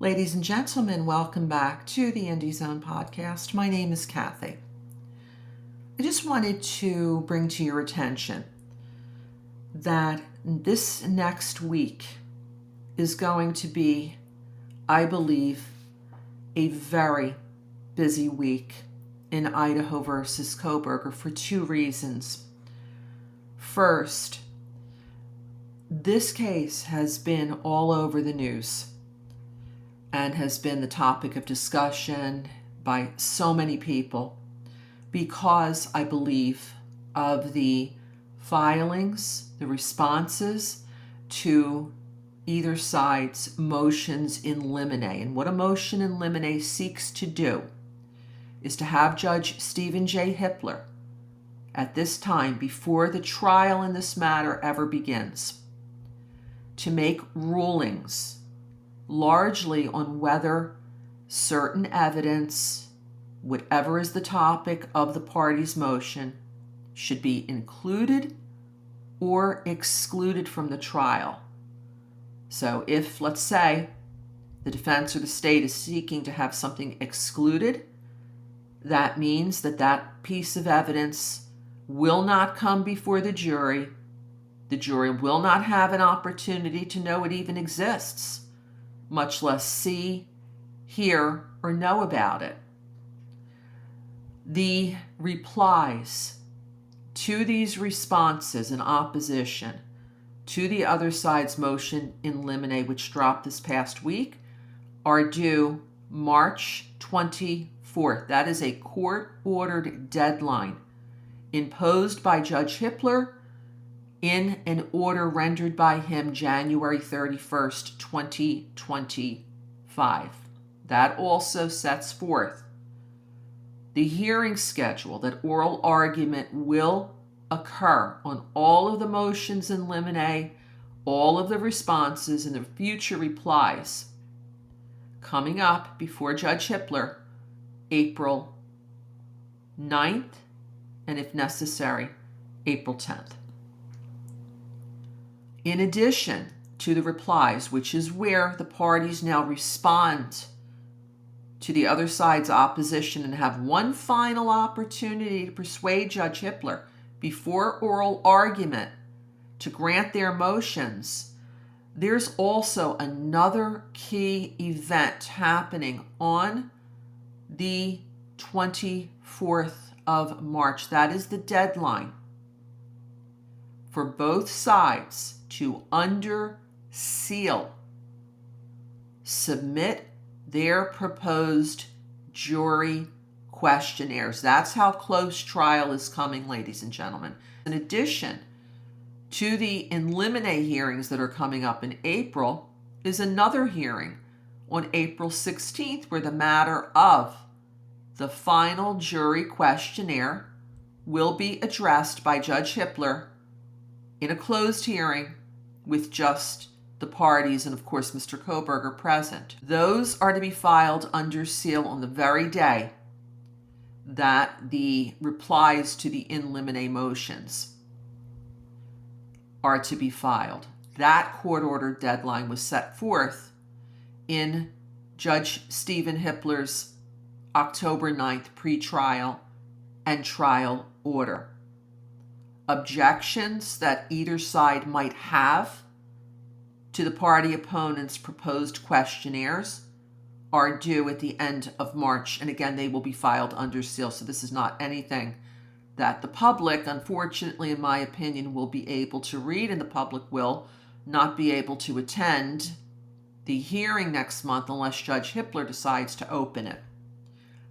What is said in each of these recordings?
Ladies and gentlemen, welcome back to the Indie Zone podcast. My name is Kathy. I just wanted to bring to your attention that this next week is going to be, I believe, a very busy week in Idaho versus Kohberger for two reasons. First, this case has been all over the news and has been the topic of discussion by so many people because, I believe, of the filings, the responses to either side's motions in limine. And what a motion in limine seeks to do is to have Judge Stephen J. Hippler, at this time, before the trial in this matter ever begins, to make rulings largely on whether certain evidence, whatever is the topic of the party's motion, should be included or excluded from the trial. So if, let's say, the defense or the state is seeking to have something excluded, that means that that piece of evidence will not come before the jury. The jury will not have an opportunity to know it even exists, much less see, hear, or know about it. The replies to these responses in opposition to the other side's motion in limine, which dropped this past week, are due March 24th. That is a court-ordered deadline imposed by Judge Hippler in an order rendered by him January 31st, 2025. That also sets forth the hearing schedule, that oral argument will occur on all of the motions in limine, all of the responses, and the future replies coming up before Judge Hippler April 9th, and if necessary, April 10th. In addition to the replies, which is where the parties now respond to the other side's opposition and have one final opportunity to persuade Judge Hippler before oral argument to grant their motions, there's also another key event happening on the 24th of March. That is the deadline for both sides to, under seal, submit their proposed jury questionnaires. That's how close trial is coming, ladies and gentlemen. In addition to the in limine hearings that are coming up in April, is another hearing on April 16th where the matter of the final jury questionnaire will be addressed by Judge Hippler in a closed hearing with just the parties and, of course, Mr. Kohberger present. Those are to be filed under seal on the very day that the replies to the in limine motions are to be filed. That court-ordered deadline was set forth in Judge Stephen Hippler's October 9th pretrial and trial order. Objections that either side might have to the party opponent's proposed questionnaires are due at the end of March. And again, they will be filed under seal. So this is not anything that the public, unfortunately, in my opinion, will be able to read, and the public will not be able to attend the hearing next month unless Judge Hippler decides to open it.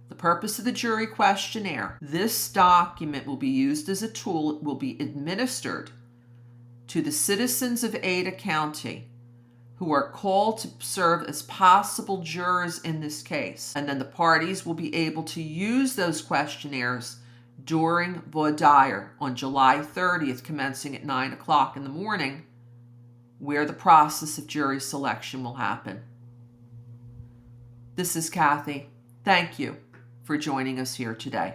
The purpose of the jury questionnaire: this document will be used as a tool. It will be administered to the citizens of Ada County who are called to serve as possible jurors in this case. And then the parties will be able to use those questionnaires during voir dire on July 30th, commencing at 9 o'clock in the morning, where the process of jury selection will happen. This is Kathy. Thank you for joining us here today.